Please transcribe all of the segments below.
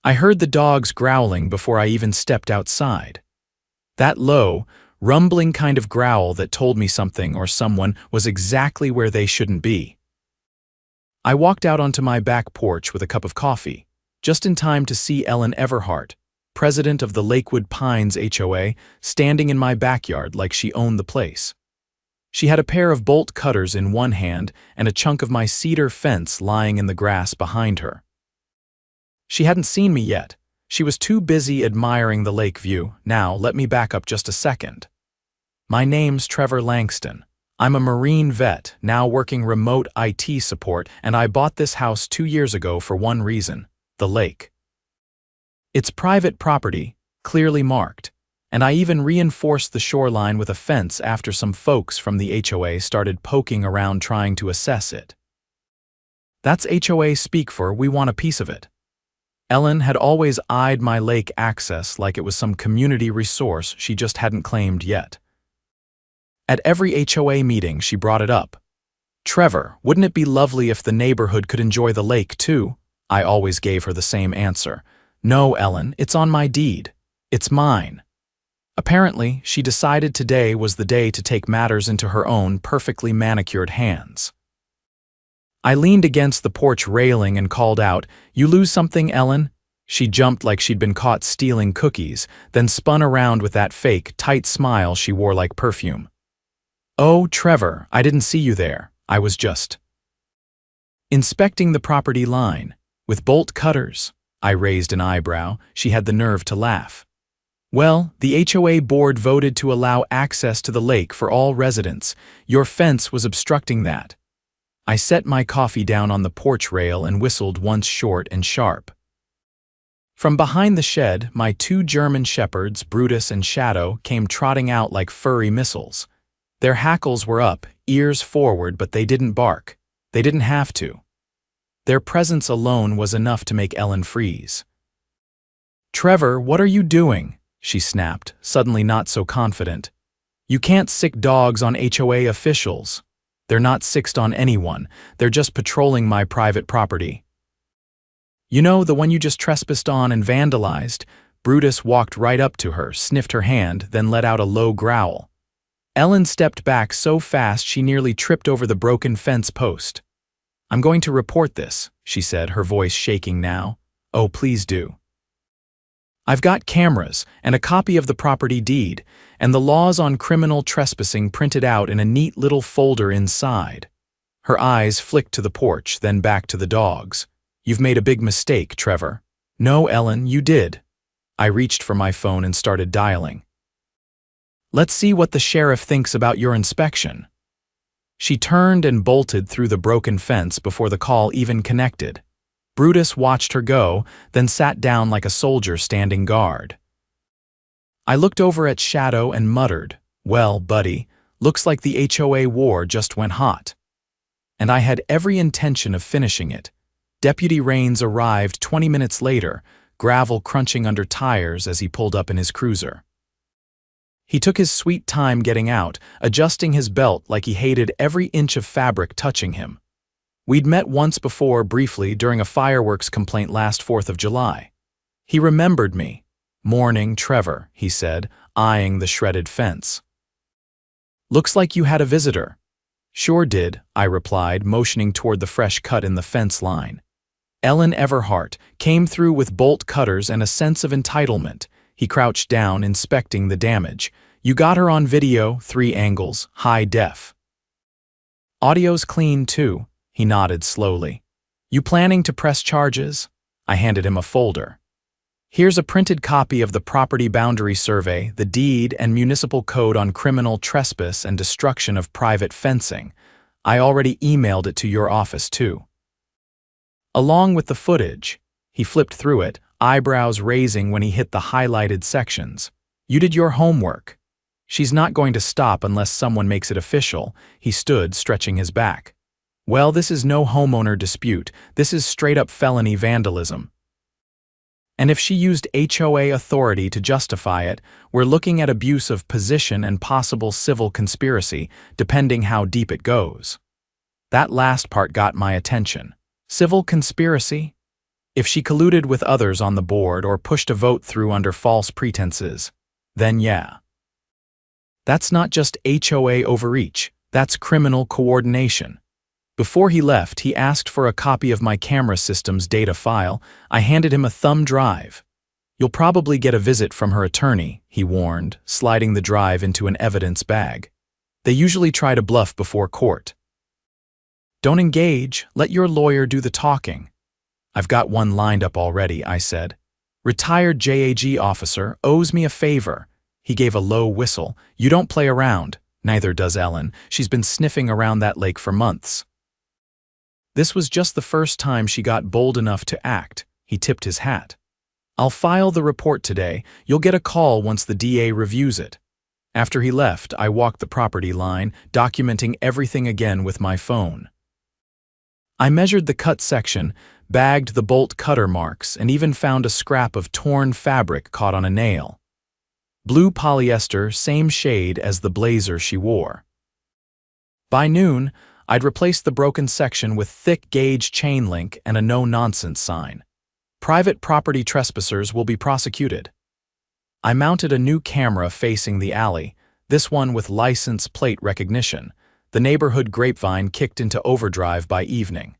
I heard the dogs growling before I even stepped outside. That low, rumbling kind of growl that told me something or someone was exactly where they shouldn't be. I walked out onto my back porch with a cup of coffee, just in time to see Ellen Everhart, president of the Lakewood Pines HOA, standing in my backyard like she owned the place. She had a pair of bolt cutters in one hand and a chunk of my cedar fence lying in the grass behind her. She hadn't seen me yet. She was too busy admiring the lake view. Now, let me back up just a second. My name's Trevor Langston. I'm a Marine vet, now working remote IT support, and I bought this house 2 years ago for one reason: the lake. It's private property, clearly marked, and I even reinforced the shoreline with a fence after some folks from the HOA started poking around trying to assess it. That's HOA speak for "we want a piece of it." Ellen had always eyed my lake access like it was some community resource she just hadn't claimed yet. At every HOA meeting, she brought it up. "Trevor, wouldn't it be lovely if the neighborhood could enjoy the lake too?" I always gave her the same answer. "No, Ellen, it's on my deed. It's mine." Apparently, she decided today was the day to take matters into her own perfectly manicured hands. I leaned against the porch railing and called out, "You lose something, Ellen?" She jumped like she'd been caught stealing cookies, then spun around with that fake, tight smile she wore like perfume. "Oh, Trevor, I didn't see you there. I was just inspecting the property line. With bolt cutters." I raised an eyebrow. She had the nerve to laugh. "Well, the HOA board voted to allow access to the lake for all residents. Your fence was obstructing that." I set my coffee down on the porch rail and whistled once short and sharp. From behind the shed, my 2 German shepherds, Brutus and Shadow, came trotting out like furry missiles. Their hackles were up, ears forward, but they didn't bark. They didn't have to. Their presence alone was enough to make Ellen freeze. "Trevor, what are you doing?" she snapped, suddenly not so confident. "You can't sick dogs on HOA officials. They're not sicked on anyone. They're just patrolling my private property." "You know, the one you just trespassed on and vandalized?" Brutus walked right up to her, sniffed her hand, then let out a low growl. Ellen stepped back so fast she nearly tripped over the broken fence post. "I'm going to report this," she said, her voice shaking now. "Oh, please do. I've got cameras and a copy of the property deed, and the laws on criminal trespassing printed out in a neat little folder inside." Her eyes flicked to the porch, then back to the dogs. "You've made a big mistake, Trevor." "No, Ellen, you did." I reached for my phone and started dialing. "Let's see what the sheriff thinks about your inspection." She turned and bolted through the broken fence before the call even connected. Brutus watched her go, then sat down like a soldier standing guard. I looked over at Shadow and muttered, "Well, buddy, looks like the HOA war just went hot." And I had every intention of finishing it. Deputy Raines arrived 20 minutes later, gravel crunching under tires as he pulled up in his cruiser. He took his sweet time getting out, adjusting his belt like he hated every inch of fabric touching him. We'd met once before, briefly, during a fireworks complaint last 4th of July. He remembered me. "Morning, Trevor," he said, eyeing the shredded fence. "Looks like you had a visitor." "Sure did," I replied, motioning toward the fresh cut in the fence line. Ellen Everhart came through with bolt cutters and a sense of entitlement. He crouched down, inspecting the damage. "You got her on video, 3 angles, high def. Audio's clean, too." He nodded slowly. "You planning to press charges?" I handed him a folder. "Here's a printed copy of the property boundary survey, the deed, and municipal code on criminal trespass and destruction of private fencing. I already emailed it to your office, too." Along with the footage. He flipped through it, eyebrows raising when he hit the highlighted sections. "You did your homework. She's not going to stop unless someone makes it official." He stood, stretching his back. "Well, this is no homeowner dispute. This is straight-up felony vandalism. And if she used HOA authority to justify it, we're looking at abuse of position and possible civil conspiracy, depending how deep it goes." That last part got my attention. Civil conspiracy? If she colluded with others on the board or pushed a vote through under false pretenses, then yeah. That's not just HOA overreach, that's criminal coordination. Before he left, he asked for a copy of my camera system's data file. I handed him a thumb drive. You'll probably get a visit from her attorney, he warned, sliding the drive into an evidence bag. They usually try to bluff before court. Don't engage, let your lawyer do the talking. I've got one lined up already, I said. Retired JAG officer owes me a favor. He gave a low whistle. You don't play around. Neither does Ellen. She's been sniffing around that lake for months. This was just the first time she got bold enough to act. He tipped his hat. I'll file the report today. You'll get a call once the DA reviews it. After he left, I walked the property line, documenting everything again with my phone. I measured the cut section, bagged the bolt cutter marks, and even found a scrap of torn fabric caught on a nail. Blue polyester, same shade as the blazer she wore. By noon, I'd replaced the broken section with thick gauge chain link and a no-nonsense sign. Private property trespassers will be prosecuted. I mounted a new camera facing the alley, this one with license plate recognition. The neighborhood grapevine kicked into overdrive by evening.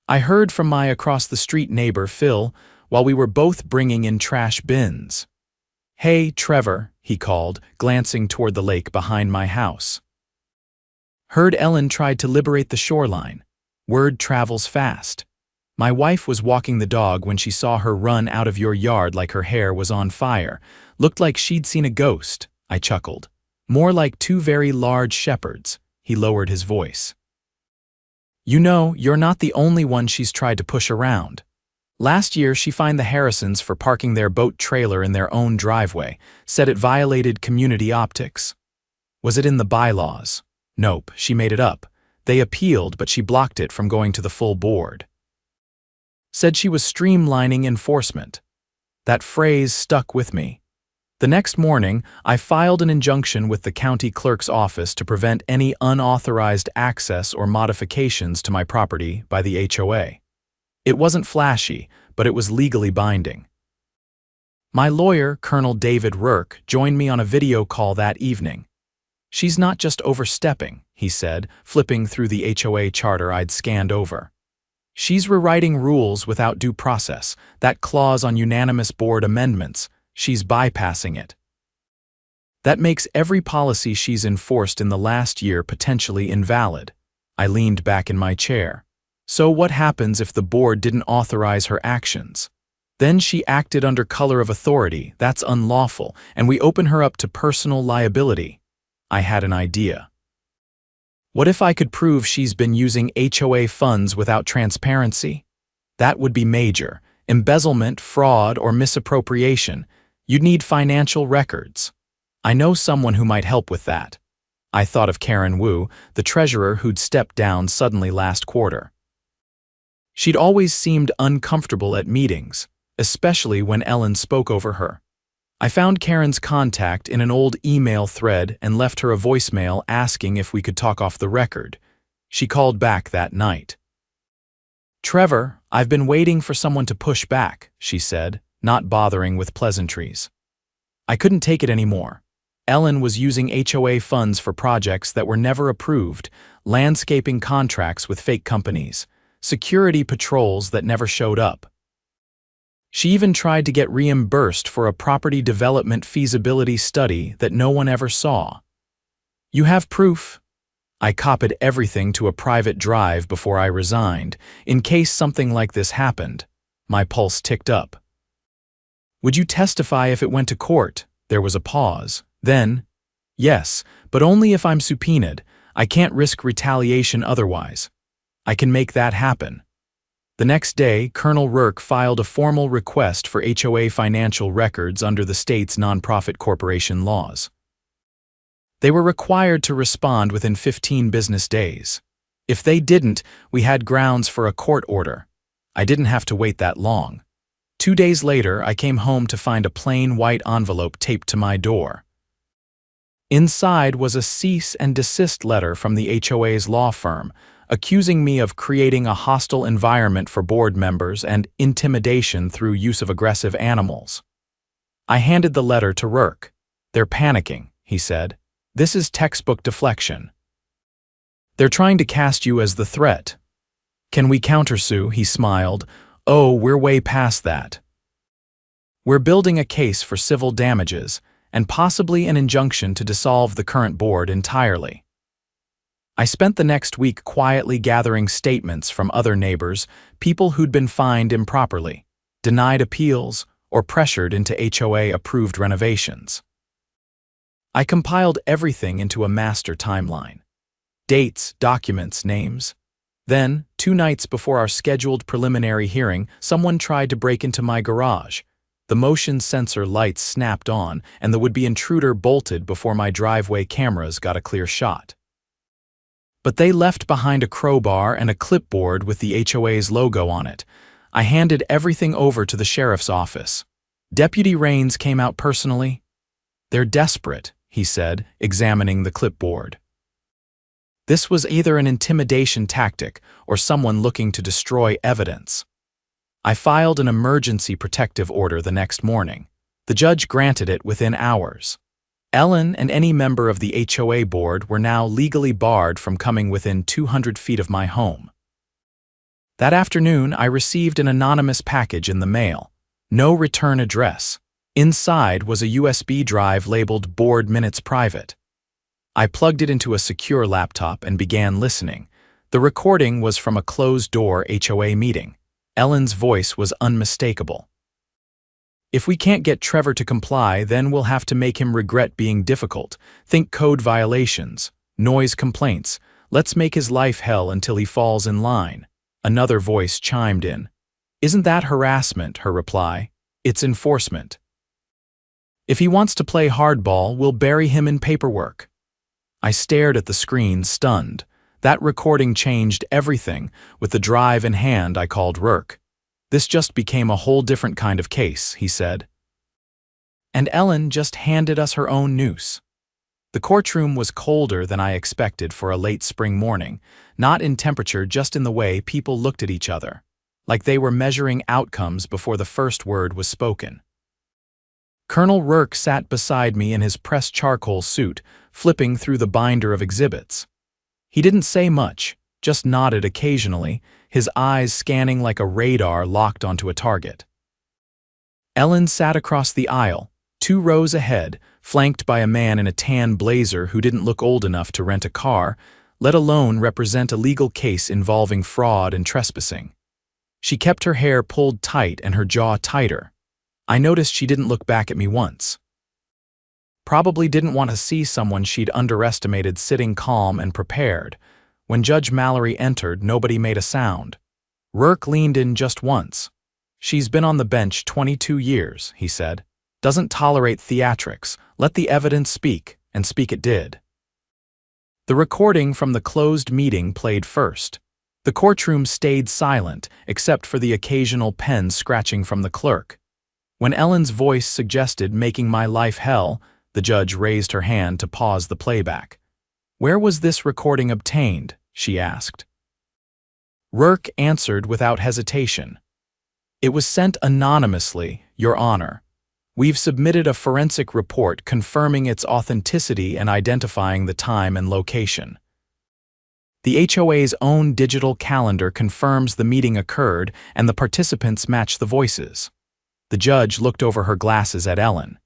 I heard from my across-the-street neighbor, Phil, while we were both bringing in trash bins. Hey, Trevor, he called, glancing toward the lake behind my house. Heard Ellen tried to liberate the shoreline. Word travels fast. My wife was walking the dog when she saw her run out of your yard like her hair was on fire. Looked like she'd seen a ghost, I chuckled. More like two very large shepherds. He lowered his voice. You know, you're not the only one she's tried to push around. Last year, she fined the Harrisons for parking their boat trailer in their own driveway, said it violated community optics. Was it in the bylaws? Nope, she made it up. They appealed, but she blocked it from going to the full board. Said she was streamlining enforcement. That phrase stuck with me. The next morning, I filed an injunction with the county clerk's office to prevent any unauthorized access or modifications to my property by the HOA. It wasn't flashy, but it was legally binding. My lawyer, Colonel David Rourke, joined me on a video call that evening. She's not just overstepping, he said, flipping through the HOA charter I'd scanned over. She's rewriting rules without due process, that clause on unanimous board amendments. She's bypassing it. That makes every policy she's enforced in the last year potentially invalid. I leaned back in my chair. So what happens if the board didn't authorize her actions? Then she acted under color of authority. That's unlawful, and we open her up to personal liability. I had an idea. What if I could prove she's been using HOA funds without transparency? That would be major. Embezzlement, fraud, or misappropriation. You'd need financial records. I know someone who might help with that. I thought of Karen Wu, the treasurer who'd stepped down suddenly last quarter. She'd always seemed uncomfortable at meetings, especially when Ellen spoke over her. I found Karen's contact in an old email thread and left her a voicemail asking if we could talk off the record. She called back that night. Trevor, I've been waiting for someone to push back, she said, not bothering with pleasantries. I couldn't take it anymore. Ellen was using HOA funds for projects that were never approved, landscaping contracts with fake companies, security patrols that never showed up. She even tried to get reimbursed for a property development feasibility study that no one ever saw. You have proof? I copied everything to a private drive before I resigned, in case something like this happened. My pulse ticked up. Would you testify if it went to court? There was a pause. Then, yes, but only if I'm subpoenaed. I can't risk retaliation otherwise. I can make that happen. The next day, Colonel Rourke filed a formal request for HOA financial records under the state's nonprofit corporation laws. They were required to respond within 15 business days. If they didn't, we had grounds for a court order. I didn't have to wait that long. 2 days later, I came home to find a plain white envelope taped to my door. Inside was a cease and desist letter from the HOA's law firm, accusing me of creating a hostile environment for board members and intimidation through use of aggressive animals. I handed the letter to Rourke. "They're panicking," he said. "This is textbook deflection. They're trying to cast you as the threat." "Can we countersue?" he smiled. "Oh, we're way past that. We're building a case for civil damages and possibly an injunction to dissolve the current board entirely." I spent the next week quietly gathering statements from other neighbors, people who'd been fined improperly, denied appeals, or pressured into HOA-approved renovations. I compiled everything into a master timeline. Dates, documents, names. Then, 2 nights before our scheduled preliminary hearing, someone tried to break into my garage. The motion sensor lights snapped on, and the would-be intruder bolted before my driveway cameras got a clear shot. But they left behind a crowbar and a clipboard with the HOA's logo on it. I handed everything over to the sheriff's office. Deputy Raines came out personally. "They're desperate," he said, examining the clipboard. This was either an intimidation tactic or someone looking to destroy evidence. I filed an emergency protective order the next morning. The judge granted it within hours. Ellen and any member of the HOA board were now legally barred from coming within 200 feet of my home. That afternoon, I received an anonymous package in the mail. No return address. Inside was a USB drive labeled Board Minutes Private. I plugged it into a secure laptop and began listening. The recording was from a closed-door HOA meeting. Ellen's voice was unmistakable. "If we can't get Trevor to comply, then we'll have to make him regret being difficult. Think code violations, noise complaints. Let's make his life hell until he falls in line." Another voice chimed in. "Isn't that harassment?" her reply. "It's enforcement. If he wants to play hardball, we'll bury him in paperwork." I stared at the screen, stunned. That recording changed everything. With the drive in hand, I called Rourke. "This just became a whole different kind of case," he said. And Ellen just handed us her own noose. The courtroom was colder than I expected for a late spring morning, not in temperature, just in the way people looked at each other, like they were measuring outcomes before the first word was spoken. Colonel Rourke sat beside me in his pressed charcoal suit, flipping through the binder of exhibits. He didn't say much, just nodded occasionally, his eyes scanning like a radar locked onto a target. Ellen sat across the aisle, 2 rows ahead, flanked by a man in a tan blazer who didn't look old enough to rent a car, let alone represent a legal case involving fraud and trespassing. She kept her hair pulled tight and her jaw tighter. I noticed she didn't look back at me once. Probably didn't want to see someone she'd underestimated sitting calm and prepared. When Judge Mallory entered, nobody made a sound. Rourke leaned in just once. "She's been on the bench 22 years, he said. "Doesn't tolerate theatrics. Let the evidence speak," and speak it did. The recording from the closed meeting played first. The courtroom stayed silent, except for the occasional pen scratching from the clerk. When Ellen's voice suggested making my life hell, the judge raised her hand to pause the playback. "Where was this recording obtained?" she asked. Rourke answered without hesitation. "It was sent anonymously, Your Honor. We've submitted a forensic report confirming its authenticity and identifying the time and location. The HOA's own digital calendar confirms the meeting occurred and the participants match the voices." The judge looked over her glasses at Ellen.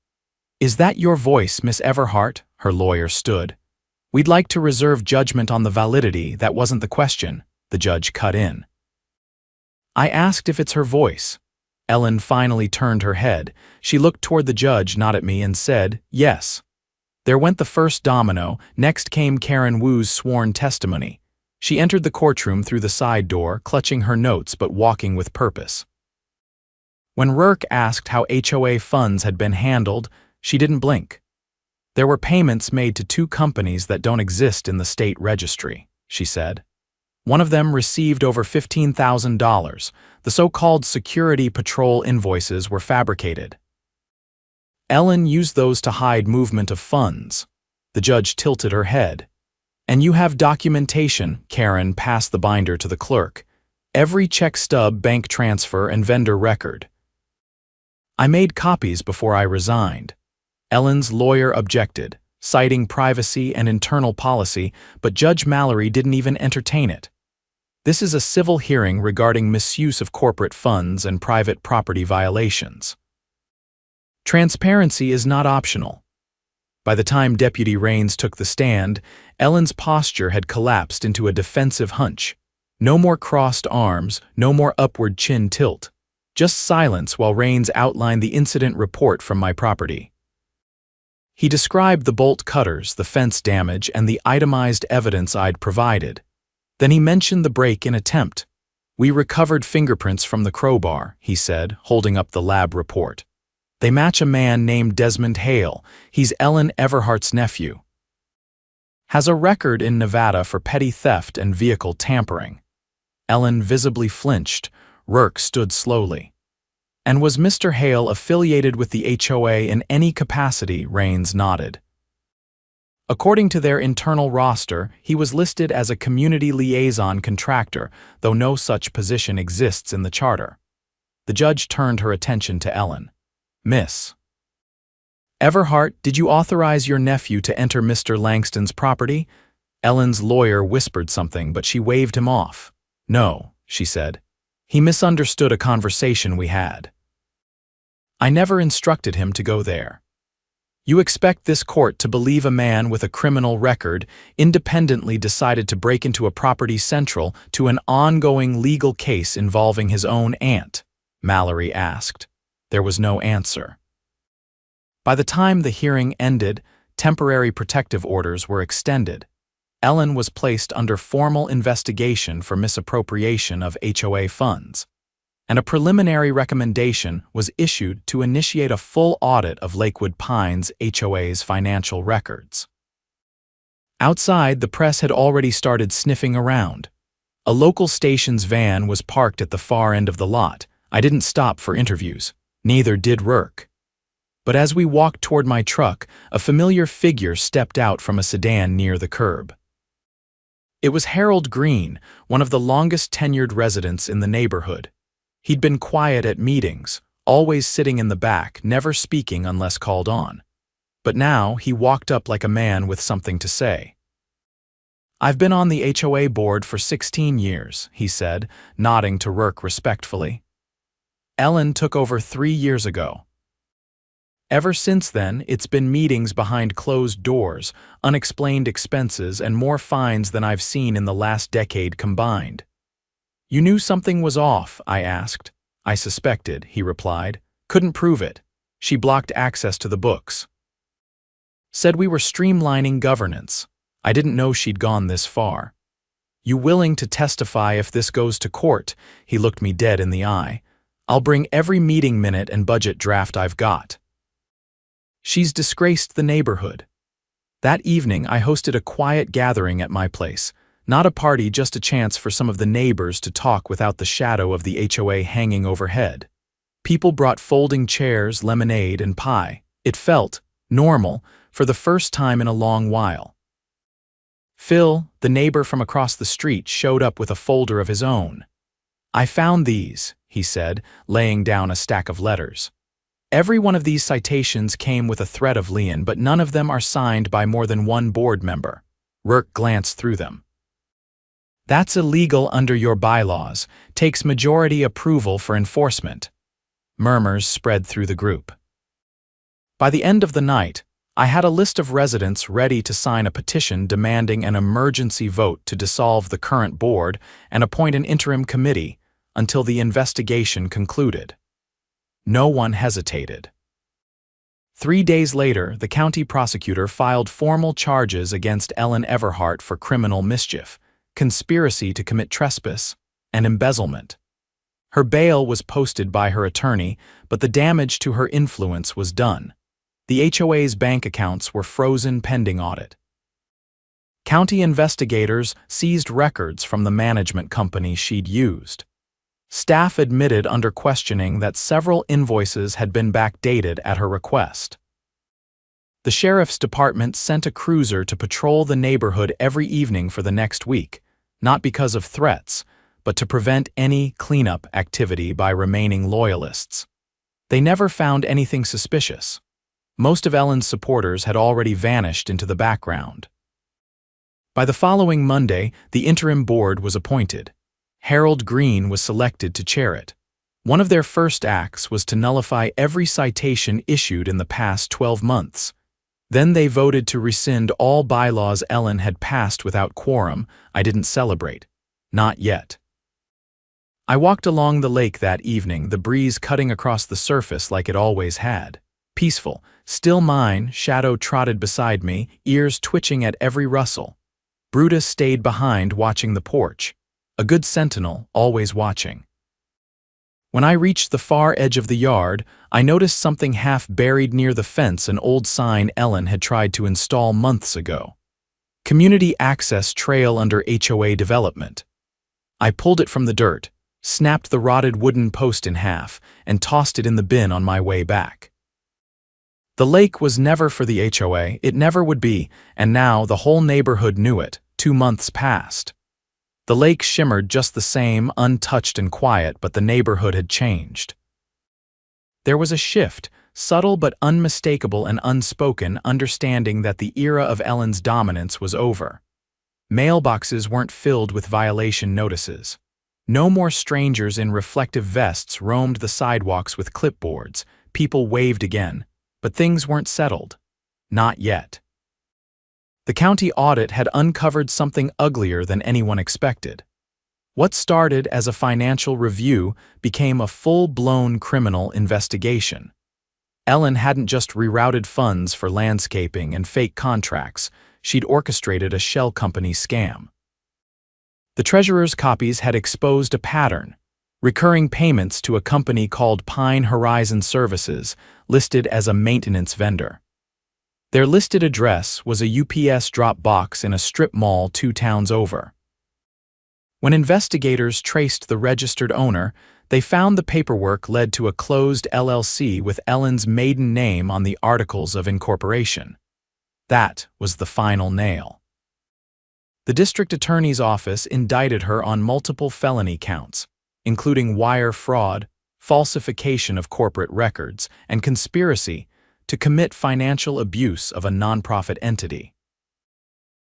"Is that your voice, Miss Everhart?" Her lawyer stood. "We'd like to reserve judgment on the validity. That wasn't the question," the judge cut in. I asked if it's her voice. Ellen finally turned her head. She looked toward the judge, not at me, and said, "Yes." There went the first domino. Next came Karen Wu's sworn testimony. She entered the courtroom through the side door, clutching her notes but walking with purpose. When Rourke asked how HOA funds had been handled, she didn't blink. "There were payments made to 2 companies that don't exist in the state registry," she said. "One of them received over $15,000. The so-called security patrol invoices were fabricated. Ellen used those to hide movement of funds." The judge tilted her head. And you have documentation, Karen passed the binder to the clerk. Every check stub, bank transfer, and vendor record. I made copies before I resigned. Ellen's lawyer objected, citing privacy and internal policy, but Judge Mallory didn't even entertain it. This is a civil hearing regarding misuse of corporate funds and private property violations. Transparency is not optional. By the time Deputy Raines took the stand, Ellen's posture had collapsed into a defensive hunch. No more crossed arms, no more upward chin tilt. Just silence while Raines outlined the incident report from my property. He described the bolt cutters, the fence damage, and the itemized evidence I'd provided. Then he mentioned the break-in attempt. We recovered fingerprints from the crowbar, he said, holding up the lab report. They match a man named Desmond Hale. He's Ellen Everhart's nephew. Has a record in Nevada for petty theft and vehicle tampering. Ellen visibly flinched. Rourke stood slowly. And was Mr. Hale affiliated with the HOA in any capacity? Raines nodded. According to their internal roster, he was listed as a community liaison contractor, though no such position exists in the charter. The judge turned her attention to Ellen. Miss Everhart, did you authorize your nephew to enter Mr. Langston's property? Ellen's lawyer whispered something, but she waved him off. No, she said. He misunderstood a conversation we had. I never instructed him to go there. You expect this court to believe a man with a criminal record independently decided to break into a property central to an ongoing legal case involving his own aunt? Mallory asked. There was no answer. By the time the hearing ended, temporary protective orders were extended. Ellen was placed under formal investigation for misappropriation of HOA funds, and a preliminary recommendation was issued to initiate a full audit of Lakewood Pines HOA's financial records. Outside, the press had already started sniffing around. A local station's van was parked at the far end of the lot. I didn't stop for interviews. Neither did Rourke. But as we walked toward my truck, a familiar figure stepped out from a sedan near the curb. It was Harold Green, one of the longest-tenured residents in the neighborhood. He'd been quiet at meetings, always sitting in the back, never speaking unless called on. But now he walked up like a man with something to say. I've been on the HOA board for 16 years, he said, nodding to Rourke respectfully. Ellen took over 3 years ago. Ever since then, it's been meetings behind closed doors, unexplained expenses, and more fines than I've seen in the last decade combined. You knew something was off, I asked. I suspected, he replied. Couldn't prove it. She blocked access to the books. Said we were streamlining governance. I didn't know she'd gone this far. You willing to testify if this goes to court? He looked me dead in the eye. I'll bring every meeting minute and budget draft I've got. She's disgraced the neighborhood. That evening, I hosted a quiet gathering at my place. Not a party, just a chance for some of the neighbors to talk without the shadow of the HOA hanging overhead. People brought folding chairs, lemonade, and pie. It felt normal for the first time in a long while. Phil, the neighbor from across the street, showed up with a folder of his own. I found these, he said, laying down a stack of letters. Every one of these citations came with a threat of lien, but none of them are signed by more than one board member. Rourke glanced through them. That's illegal under your bylaws. Takes majority approval for enforcement. Murmurs spread through the group. By the end of the night, I had a list of residents ready to sign a petition demanding an emergency vote to dissolve the current board and appoint an interim committee until the investigation concluded. No one hesitated. 3 days later, the county prosecutor filed formal charges against Ellen Everhart for criminal mischief, conspiracy to commit trespass, and embezzlement. Her bail was posted by her attorney, but the damage to her influence was done. The HOA's bank accounts were frozen pending audit. County investigators seized records from the management company she'd used. Staff admitted under questioning that several invoices had been backdated at her request. The sheriff's department sent a cruiser to patrol the neighborhood every evening for the next week, not because of threats, but to prevent any cleanup activity by remaining loyalists. They never found anything suspicious. Most of Ellen's supporters had already vanished into the background. By the following Monday, the interim board was appointed. Harold Green was selected to chair it. One of their first acts was to nullify every citation issued in the past 12 months. Then they voted to rescind all bylaws Ellen had passed without quorum. I didn't celebrate. Not yet. I walked along the lake that evening, the breeze cutting across the surface like it always had. Peaceful, still mine, Shadow trotted beside me, ears twitching at every rustle. Brutus stayed behind watching the porch. A good sentinel, always watching. When I reached the far edge of the yard, I noticed something half buried near the fence, an old sign Ellen had tried to install months ago. Community Access Trail under HOA development. I pulled it from the dirt, snapped the rotted wooden post in half, and tossed it in the bin on my way back. The lake was never for the HOA, it never would be, and now the whole neighborhood knew it. 2 months passed. The lake shimmered just the same, untouched and quiet, but the neighborhood had changed. There was a shift, subtle but unmistakable and unspoken, understanding that the era of Ellen's dominance was over. Mailboxes weren't filled with violation notices. No more strangers in reflective vests roamed the sidewalks with clipboards. People waved again, but things weren't settled. Not yet. The county audit had uncovered something uglier than anyone expected. What started as a financial review became a full-blown criminal investigation. Ellen hadn't just rerouted funds for landscaping and fake contracts, she'd orchestrated a shell company scam. The treasurer's copies had exposed a pattern: recurring payments to a company called Pine Horizon Services, listed as a maintenance vendor. Their listed address was a UPS drop box in a strip mall 2 towns over. When investigators traced the registered owner, they found the paperwork led to a closed LLC with Ellen's maiden name on the Articles of Incorporation. That was the final nail. The district attorney's office indicted her on multiple felony counts, including wire fraud, falsification of corporate records, and conspiracy to commit financial abuse of a nonprofit entity.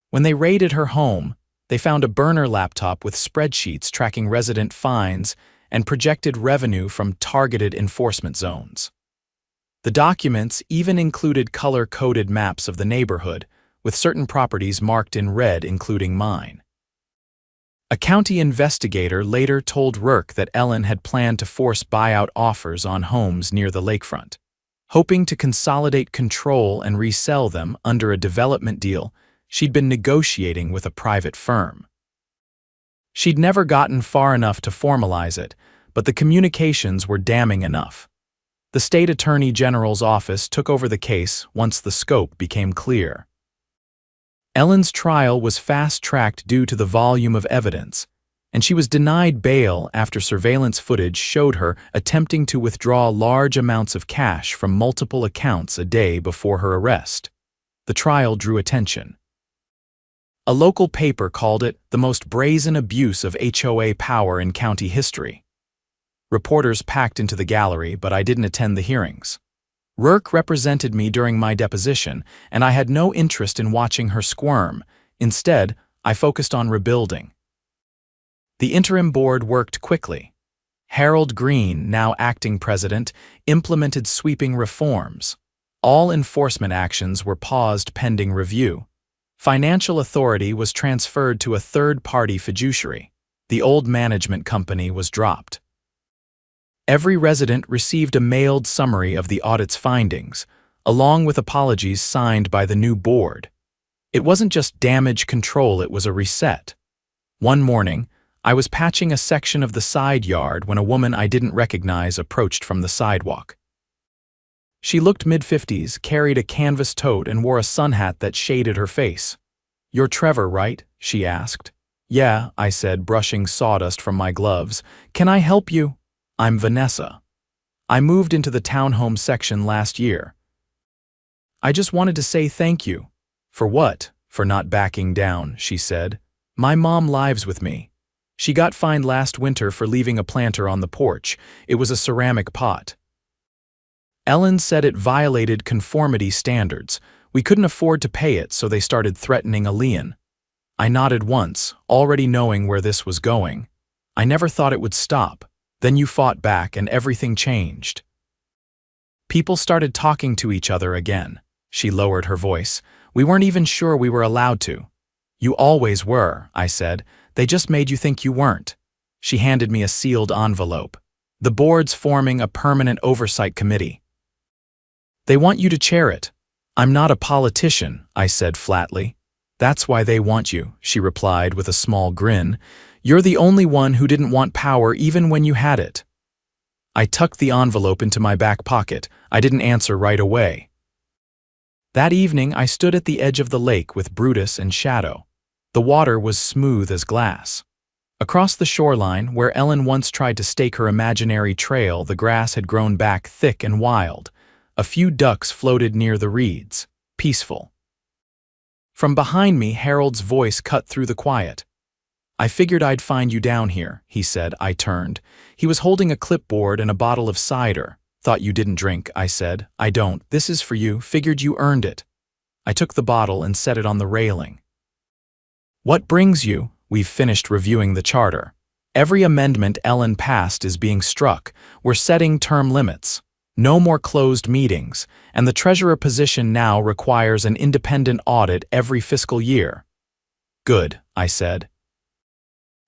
When they raided her home, they found a burner laptop with spreadsheets tracking resident fines and projected revenue from targeted enforcement zones. The documents even included color-coded maps of the neighborhood, with certain properties marked in red, including mine. A county investigator later told Rourke that Ellen had planned to force buyout offers on homes near the lakefront. Hoping to consolidate control and resell them under a development deal she'd been negotiating with a private firm. She'd never gotten far enough to formalize it, but the communications were damning enough. The state attorney general's office took over the case once the scope became clear. Ellen's trial was fast-tracked due to the volume of evidence, and she was denied bail after surveillance footage showed her attempting to withdraw large amounts of cash from multiple accounts a day before her arrest. The trial drew attention. A local paper called it the most brazen abuse of HOA power in county history. Reporters packed into the gallery, but I didn't attend the hearings. Rourke represented me during my deposition, and I had no interest in watching her squirm. Instead, I focused on rebuilding. The interim board worked quickly. Harold Green, now acting president, implemented sweeping reforms. All enforcement actions were paused pending review. Financial authority was transferred to a third-party fiduciary. The old management company was dropped. Every resident received a mailed summary of the audit's findings, along with apologies signed by the new board. It wasn't just damage control, it was a reset. One morning, I was patching a section of the side yard when a woman I didn't recognize approached from the sidewalk. She looked mid-50s, carried a canvas tote, and wore a sun hat that shaded her face. "You're Trevor, right?" she asked. "Yeah," I said, brushing sawdust from my gloves. "Can I help you?" "I'm Vanessa. I moved into the townhome section last year." I just wanted to say thank you. For what? For not backing down, she said. My mom lives with me. She got fined last winter for leaving a planter on the porch. It was a ceramic pot. Ellen said it violated conformity standards. We couldn't afford to pay it, so they started threatening a lien. I nodded once, already knowing where this was going. I never thought it would stop. Then you fought back and everything changed. People started talking to each other again. She lowered her voice. We weren't even sure we were allowed to. You always were, I said. They just made you think you weren't. She handed me a sealed envelope. The board's forming a permanent oversight committee. They want you to chair it. I'm not a politician, I said flatly. That's why they want you, she replied with a small grin. You're the only one who didn't want power even when you had it. I tucked the envelope into my back pocket. I didn't answer right away. That evening, I stood at the edge of the lake with Brutus and Shadow. The water was smooth as glass. Across the shoreline, where Ellen once tried to stake her imaginary trail, the grass had grown back thick and wild. A few ducks floated near the reeds, peaceful. From behind me, Harold's voice cut through the quiet. I figured I'd find you down here, he said. I turned. He was holding a clipboard and a bottle of cider. Thought you didn't drink, I said. I don't. This is for you. Figured you earned it. I took the bottle and set it on the railing. What brings you? We've finished reviewing the charter. Every amendment Ellen passed is being struck. We're setting term limits. No more closed meetings, and the treasurer position now requires an independent audit every fiscal year. Good, I said.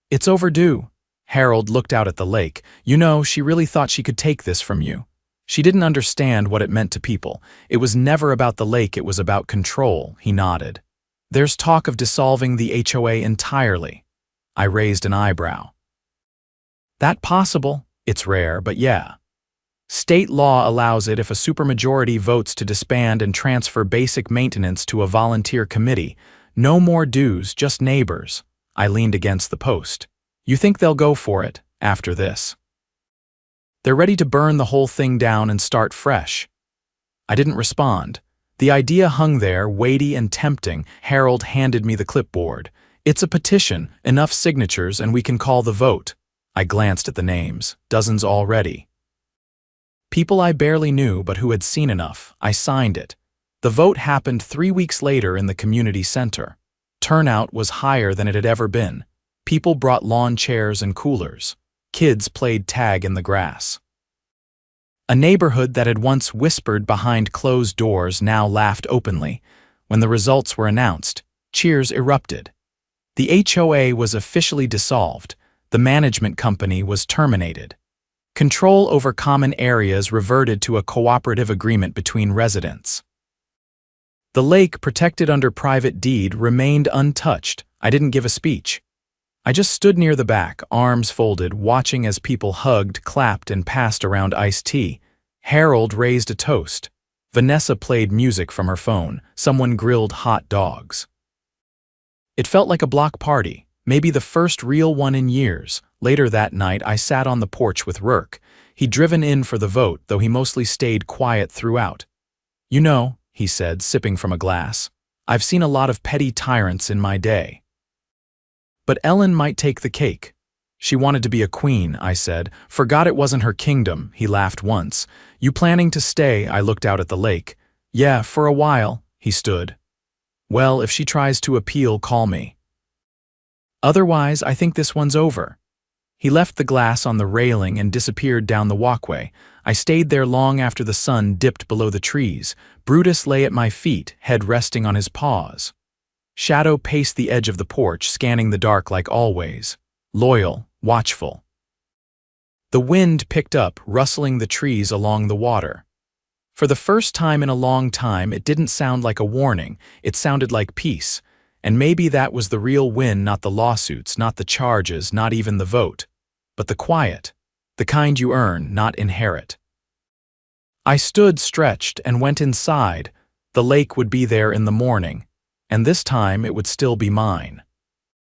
It's overdue. Harold looked out at the lake. You know, she really thought she could take this from you. She didn't understand what it meant to people. It was never about the lake, it was about control, he nodded. There's talk of dissolving the HOA entirely. I raised an eyebrow. That possible? It's rare, but yeah. State law allows it if a supermajority votes to disband and transfer basic maintenance to a volunteer committee. No more dues, just neighbors. I leaned against the post. You think they'll go for it after this? They're ready to burn the whole thing down and start fresh. I didn't respond. The idea hung there, weighty and tempting. Harold handed me the clipboard. It's a petition, enough signatures, and we can call the vote. I glanced at the names, dozens already. People I barely knew but who had seen enough. I signed it. The vote happened 3 weeks later in the community center. Turnout was higher than it had ever been. People brought lawn chairs and coolers. Kids played tag in the grass. A neighborhood that had once whispered behind closed doors now laughed openly. When the results were announced, cheers erupted. The HOA was officially dissolved. The management company was terminated. Control over common areas reverted to a cooperative agreement between residents. The lake, protected under private deed, remained untouched. I didn't give a speech. I just stood near the back, arms folded, watching as people hugged, clapped, and passed around iced tea. Harold raised a toast. Vanessa played music from her phone. Someone grilled hot dogs. It felt like a block party, maybe the first real one in years. Later that night, I sat on the porch with Rourke. He'd driven in for the vote, though he mostly stayed quiet throughout. You know, he said, sipping from a glass, I've seen a lot of petty tyrants in my day. But Ellen might take the cake. She wanted to be a queen, I said. Forgot it wasn't her kingdom, he laughed once. You planning to stay? I looked out at the lake. Yeah, for a while, he stood. Well, if she tries to appeal, call me. Otherwise, I think this one's over. He left the glass on the railing and disappeared down the walkway. I stayed there long after the sun dipped below the trees. Brutus lay at my feet, head resting on his paws. Shadow paced the edge of the porch, scanning the dark like always. Loyal, watchful. The wind picked up, rustling the trees along the water. For the first time in a long time, it didn't sound like a warning. It sounded like peace. And maybe that was the real win, not the lawsuits, not the charges, not even the vote. But the quiet. The kind you earn, not inherit. I stood stretched and went inside. The lake would be there in the morning. And this time it would still be mine.